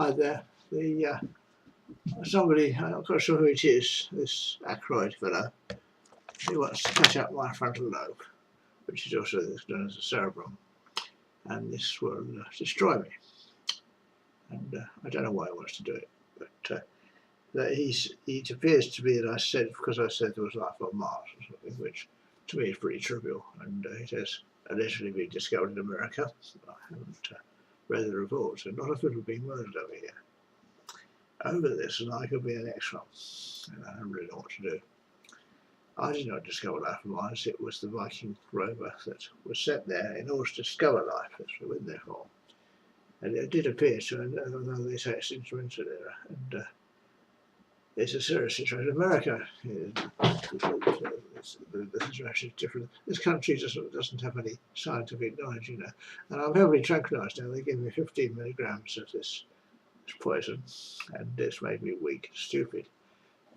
Hi there. Somebody, I'm not quite sure who it is, this Ackroyd fellow, he wants to cut out my frontal lobe, which is also known as the cerebrum, and this will destroy me. And I don't know why he wants to do it, but it appears to be that I said, because I said there was life on Mars or something, which to me is pretty trivial, and it has allegedly been discovered in America. I haven't read the reports, and not a people being murdered over here over this, and I could be an extra, and I don't really know what to do. I did not discover life on Mars. It was the Viking rover that was sent there in order to discover life. That's what we went there for. And it did appear to, although they say it's instrumental error, and it's a serious situation. America, the situation is different. This country doesn't have any scientific knowledge, you know. And I'm heavily tranquilised now. They gave me 15 milligrams of this poison, and it's made me weak and stupid.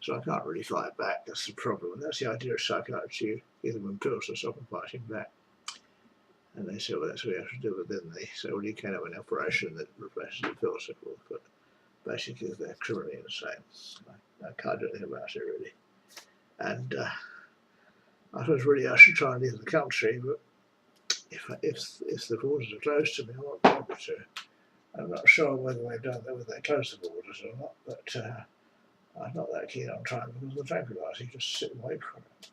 So I can't really fight back. That's the problem. And that's the idea of psychiatry. You give them pills to stop them fighting back. And they say, well, that's what we have to do. But then they say, well, you can have an operation that replaces the pills. But basically, they're criminally insane. I can't do anything about it, really. And I suppose really I should try and leave the country. But if the borders are closed to me, I won't be able to. I'm not sure whether they've done that, whether they closed the borders or not. But I'm not that keen on trying because of the tranquilizer. You just sit and wait for it.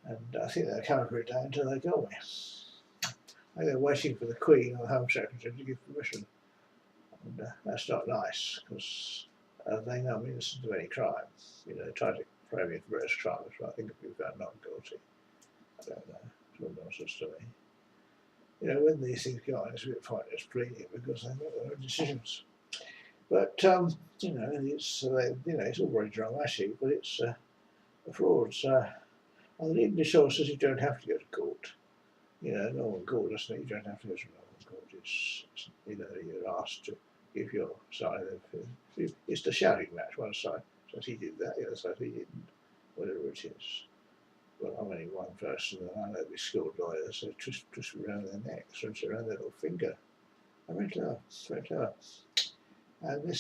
And I think they'll cover it down until they go away. I think they're waiting for the Queen or the Home Secretary to give permission. And that's not nice because they know I'm innocent of any crime. You know, they try to frame me for various crimes, but I think if you've found not guilty, I don't know. It's all nonsense to me. You know, when these things go on, it's a bit pointless pleading because they make their own decisions. But you know, it's all very dramatic, but it's frauds. On the English law says you don't have to go to court. You know, normal court doesn't. You don't have to go to normal court. It's you know, you're asked to give your side. It's the shouting match. One side says he did that, the other side he didn't. Whatever it is. Well, I'm only one person, and I know these skilled lawyers. They twist around their neck, twist around their little finger. I'm very clever. It's very clever. And it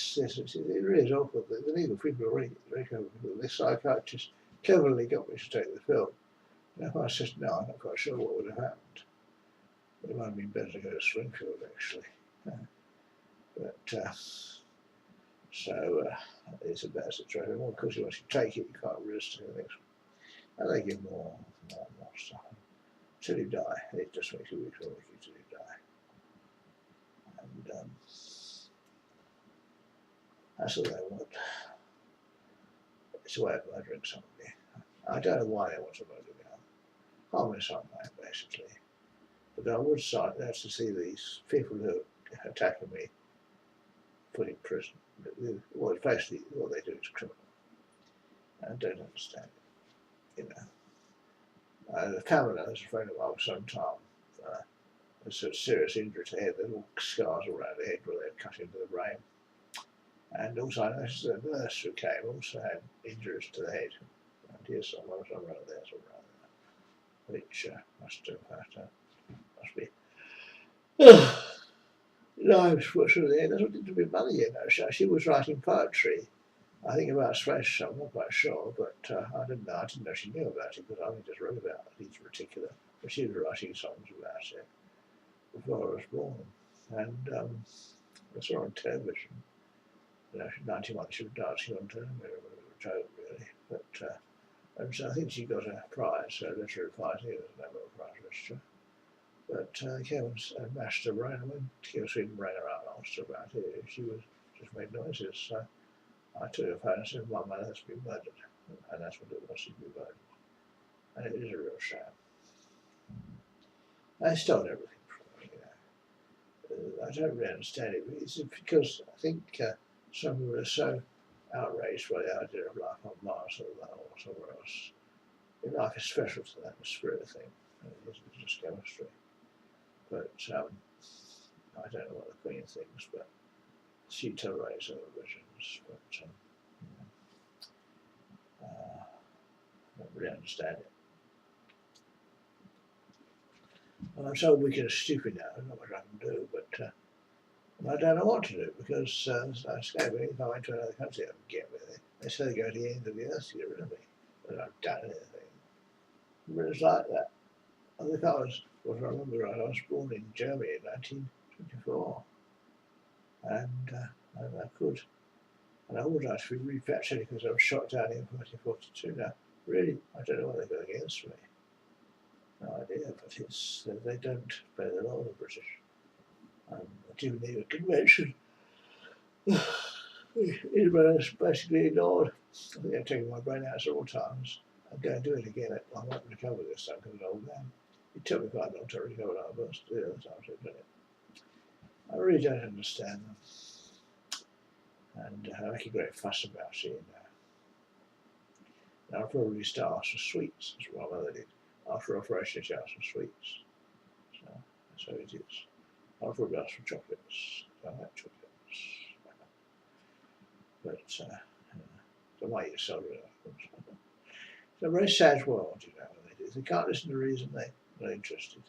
really is awful. The legal people are really very clever. This psychiatrist cleverly got me to take the pill. And if I said no, I'm not quite sure what would have happened. It might have been better to go to Springfield, actually. But it's a bad situation. Well, of course, once you take it, you can't resist anything. And they give more stuff until you die. It just makes you weak until you die. And that's all they want. It's a way of murdering somebody. I don't know why they want to murder me. I'm harmless on that, basically. But I would like to see these people who are attacking me put in prison. Well, basically, what they do is criminal. I don't understand it. You know, the Pamela is a friend of mine for some time. There's a serious injury to the head. There's all scars around the head where they're cut into the brain. And also, I noticed the nurse who came also had injuries to the head. And here's someone around there, which must be. Lives for the head. That's what did to be money, you know. She was writing poetry. I think about space. I'm not quite sure, but I didn't know she knew about it because I only just read about it in particular. But she was writing songs about it before I was born, and I saw her on television. You know, she's 91. She was dancing on television. It was a joke, really. But and so I think she got a prize, a literary prize. It was a Nobel Prize literature. But came and mashed her brain. I went to go see the brain around and asked her about it. She was just made noises. So I took her phone and said, "My mother has been murdered," and that's what it was. She'd been murdered, and it is a real shame. I stole everything from her. You know, I don't really understand it. It's because I think some people are so outraged by the idea of life on Mars or somewhere else. Life is special to them, a spirit thing. It's just chemistry. But I don't know what the Queen thinks, but she tolerates other religions. But I don't really understand it. And I'm so weak and stupid now, I don't know what I can do, but And I don't know what to do because there's no escape. If I went to another country, I would get with it. They say they go to the end of the earth to get rid of me, but I've done anything. But it's like that. I think what I remember right, I was born in Germany in 1924, and I could. And I would actually be repatriated because I was shot down in 1942. Now, really, I don't know what they're going against me. No idea, but they don't play the law, the British. I do need a convention. Israel is basically ignored. I think I've taken my brain out several times. I'm going to do it again. I won't recover this time because I'm an old man. It took me quite a long time to recover that burst the other time I've done it. I really don't understand them. And I make a great fuss about it. Now I'll probably start for sweets, as my mother did. After operation, she asked for sweets. So it is. I'll probably ask for chocolates. I like chocolates. But I might eat soda. It's a very sad world, you know. They can't listen to reason, they're not interested.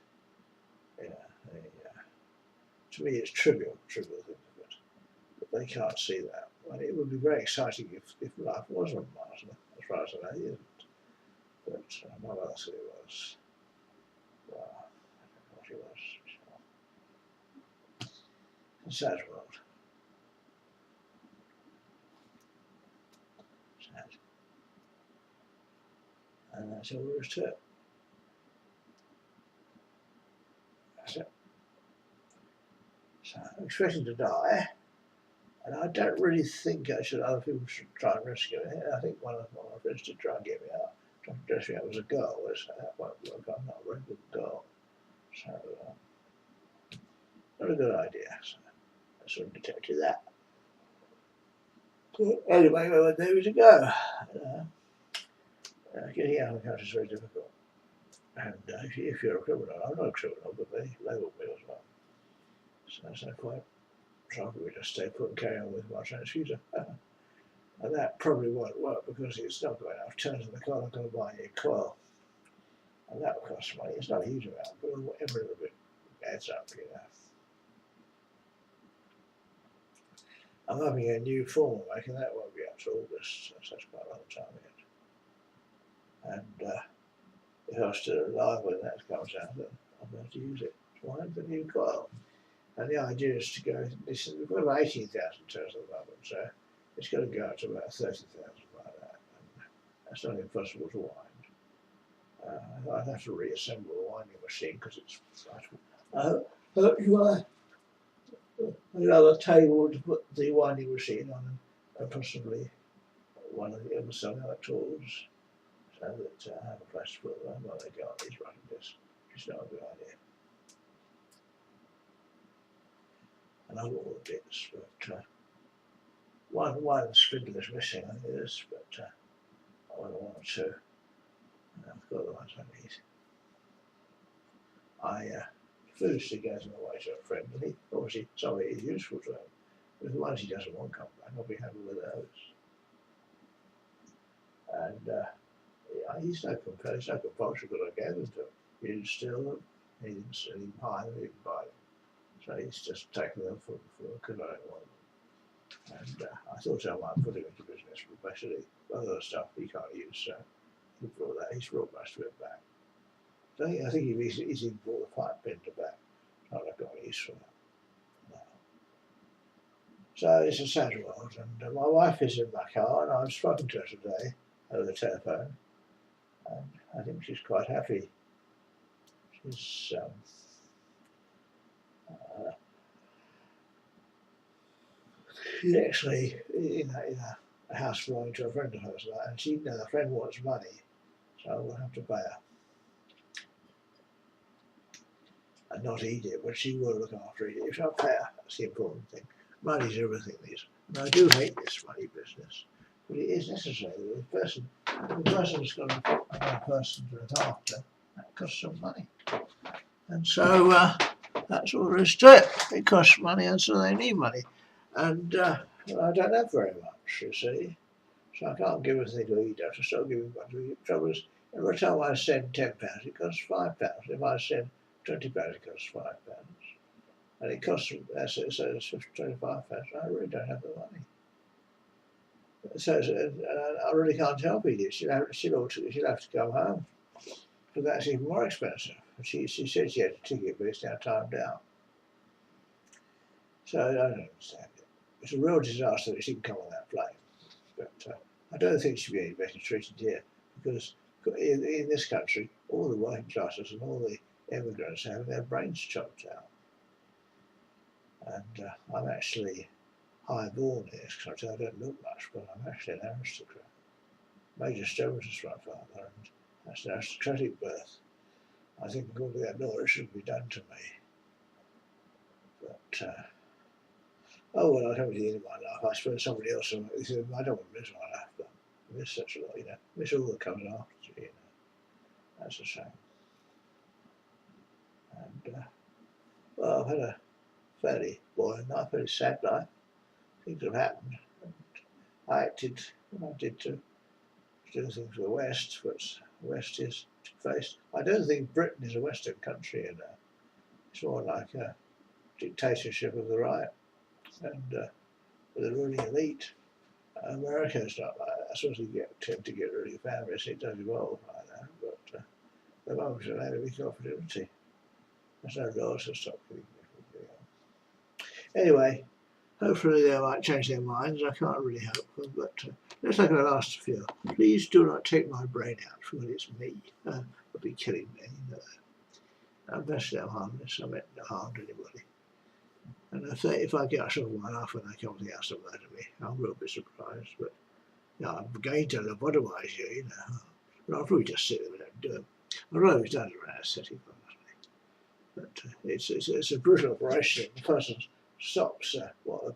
Yeah, to me, it's trivial things of it. But they can't see that. I mean, it would be very exciting if life was on Mars, as far as I know, it isn't. But my mother said it was. Well, I don't know what it was. It's a sad world. Sad. And that's all there is to it. That's it. So I'm expecting to die, and I don't really think other people should try and rescue me. I think one of my friends did try and get me out, trying to dress me up as a girl. So that won't work. I'm not a very good girl. So, not a good idea. So I sort of detected that. But anyway, where there we go. Getting out of the country is very difficult. And if you're a criminal, I'm not a criminal, but they label me as well. So there's no point. So we just stay put and carry on with my transfuser. And that probably won't work because it's not got enough turns in the coil. I've got to buy a new coil. And that will cost money. It's not a huge amount, but every little bit adds up, you know. I'm having a new form of making that won't be up to August, so that's quite a long time yet. And if I was still alive when that comes out, then I'll be able to use it. So I have the new coil. And the idea is to go, we've got about 18,000 turns at the moment, so it's going to go up to about 30,000 like that. And that's not impossible to wind. I'd have to reassemble the winding machine because it's. You want another table to put the winding machine on, and possibly one of the other solenoid tools, so that I have a place to put them while they go on these running discs. It's not a good idea. And I've got all the bits, but one spindle is missing, I think it is, but I want one or two. I've got the ones I need. I foolishly gave them away to a friend, and he obviously somebody is useful to him. But the ones he doesn't want come back, I'll be happy with those. And he's no compulsion because I gave them to him. He didn't steal them, he didn't buy them, he didn't buy them. So he's just taken them for because I don't want them. And I thought I might put him into business, but basically other stuff he can't use, so he's brought most of it back. So I think he's even brought the pipe bender back. I've got any use for that. No. So it's a sad world, and my wife is in my car, and I've spoken to her today over the telephone, and I think she's quite happy. She's actually in a house belonging to a friend of hers, and the friend wants money, so we'll have to pay her. And not eat it, but she will look after it. If I pay her, that's the important thing. Money's everything these. And I do hate this money business, but it is necessary. The person's got a person to look after. That costs some money. And so that's all there is to it. It costs money, and so they need money. And I don't have very much, you see. So I can't give anything to eat. I have to start giving money to eat. The trouble is, every time I send £10, it costs £5. If I send £20, it costs £5. and it costs them, so it's £25. I really don't have the money. So I really can't help it. She'll have to come home, but that's even more expensive. She said she had a ticket, but it's now timed out. So I don't understand it. It's a real disaster that she can come on that plane. But I don't think she'll be any better treated here, because in this country, all the working classes and all the immigrants have their brains chopped out. And I'm actually high-born in this country. I don't look much, but I'm actually an aristocrat. Major Stones is my father, and that's an aristocratic birth. I think all that law should be done to me. But oh well, I don't really end my life. I suppose somebody else. I don't want to miss my life, but I miss such a lot. Miss all that comes after. That's a shame. And well, I've had a fairly boring life, very sad life. Things have happened. And I acted when I did to do things with the West, which the West is faced. I don't think Britain is a Western country, it's more like a dictatorship of the right and with a ruling elite. America is not like that. I suppose you tend to get really famous. It does evolve like that, but the moment it's allowed to be confidentiality. There's no laws to stop people from doing it. Anyway, hopefully they might change their minds. I can't really hope them, but let's take our last few. Please do not take my brain out, for it's me. It'll be killing me. I'm best I'm harmless. I meant no harm to anybody. And if I get a shot of my life when I come to the house to murder me, I will be surprised. But I'm going to lobotomise you, But I'll probably just sit there and don't do it. I'd rather it's done in an anesthetic, honestly. But it's a brutal operation. The person stops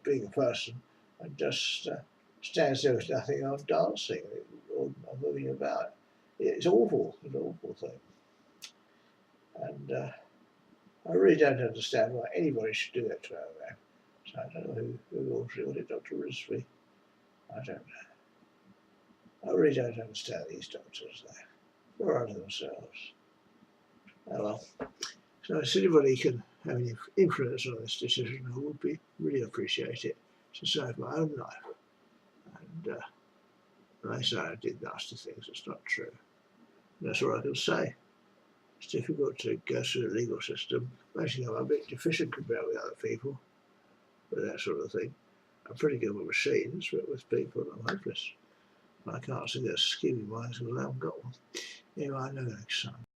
being a person and just stands there with nothing on, dancing or moving about. It's awful. It's an awful thing. And I really don't understand why anybody should do that to our man. So I don't know who ordered it, Dr. Risby. I don't know. I really don't understand these doctors. They're under themselves. Oh well. So if anybody can have any influence on this decision, I would be really appreciate it to save my own life. And when I say I did nasty things, it's not true. And that's all I can say. It's difficult to go through the legal system. Basically, I'm a bit deficient compared with other people, with that sort of thing. I'm pretty good with machines, but with people, I'm hopeless. I can't see their scheming minds because I haven't got one. Anyway, I know next time.